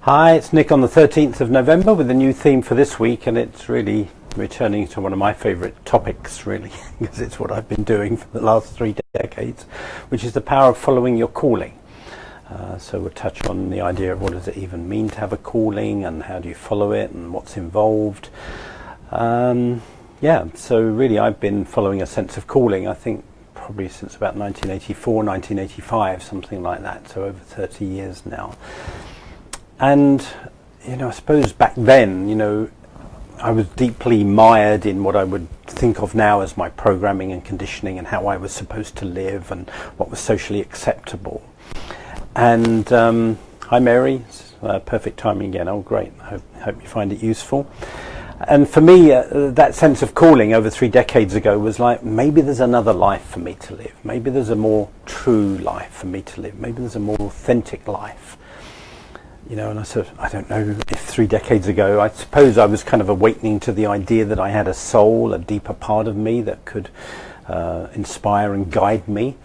Hi, it's Nick on the 13th of November with a new theme for this week, and it's really returning to one of my favourite topics, really, because it's what I've been doing for the last 3 decades, which is the power of following your calling. So we'll touch on the idea of what does it even mean to have a calling, and how do you follow it, and what's involved. So really I've been following a sense of calling, I think probably since about 1984, 1985, something like that, so over 30 years now. And, I suppose back then, I was deeply mired in what I would think of now as my programming and conditioning and how I was supposed to live and what was socially acceptable. And hi Mary, it's perfect timing again. Oh great, I hope you find it useful. And for me, that sense of calling over 3 decades ago was like, maybe there's another life for me to live. Maybe there's a more true life for me to live. Maybe there's a more authentic life. And I don't know if 3 decades ago, I suppose I was kind of awakening to the idea that I had a soul, a deeper part of me that could inspire and guide me.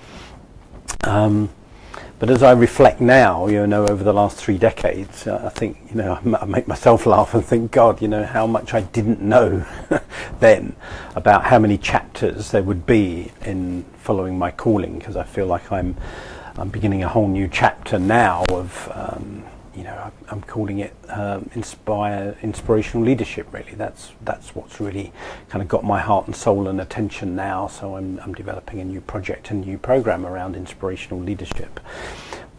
But as I reflect now, over the last 3 decades, I think, I make myself laugh and think, God, how much I didn't know then about how many chapters there would be in following my calling, because I feel like I'm beginning a whole new chapter now of, I'm calling it inspirational leadership, really. That's what's really kind of got my heart and soul and attention now. So I'm developing a new project, a new program around inspirational leadership.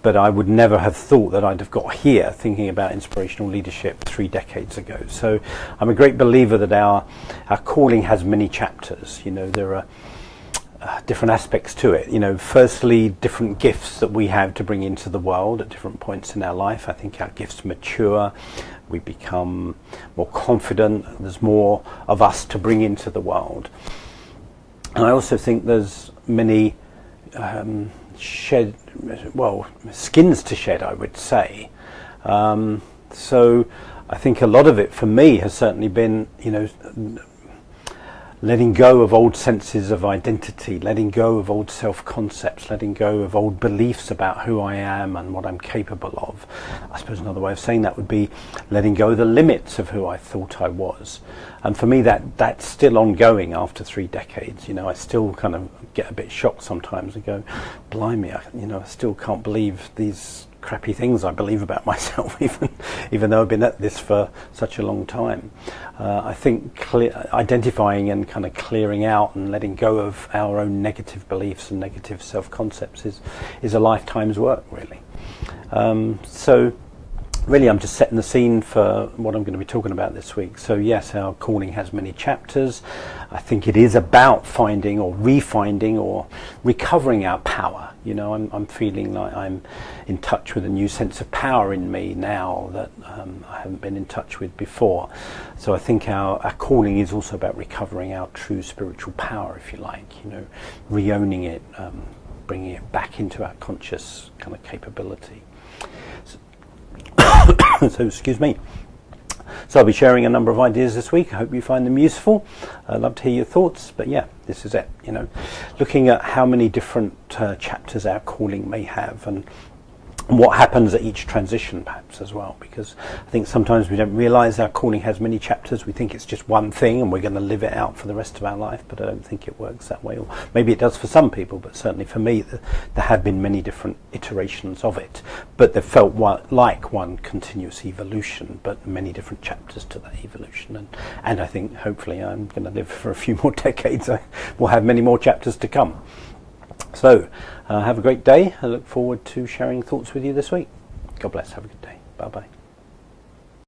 But I would never have thought that I'd have got here thinking about inspirational leadership 3 decades ago. So I'm a great believer that our calling has many chapters. There are different aspects to it. Firstly, different gifts that we have to bring into the world at different points in our life. I think our gifts mature, we become more confident, there's more of us to bring into the world. And I also think there's many skins to shed, I would say. So I think a lot of it for me has certainly been, letting go of old senses of identity, letting go of old self-concepts, letting go of old beliefs about who I am and what I'm capable of. I suppose another way of saying that would be letting go of the limits of who I thought I was. And for me, that's still ongoing after 3 decades. I still kind of get a bit shocked sometimes and go, blimey, I still can't believe these crappy things I believe about myself, even though I've been at this for such a long time. I think identifying and kind of clearing out and letting go of our own negative beliefs and negative self-concepts is a lifetime's work, really. So really I'm just setting the scene for what I'm going to be talking about this week. So yes, our calling has many chapters. I think it is about finding or refinding or recovering our power. I'm feeling like I'm in touch with a new sense of power in me now that I haven't been in touch with before. So I think our calling is also about recovering our true spiritual power, if you like, re-owning it, bringing it back into our conscious kind of capability. So excuse me. So I'll be sharing a number of ideas this week. I hope you find them useful. I'd love to hear your thoughts, but yeah, this is it. Looking at how many different chapters our calling may have, and what happens at each transition perhaps as well, because I think sometimes we don't realise our calling has many chapters. We think it's just one thing and we're going to live it out for the rest of our life, but I don't think it works that way. Or maybe it does for some people, but certainly for me there have been many different iterations of it, but they felt like one continuous evolution, but many different chapters to that evolution. And I think hopefully I'm going to live for a few more decades. I will have many more chapters to come. So, have a great day. I look forward to sharing thoughts with you this week. God bless. Have a good day. Bye-bye.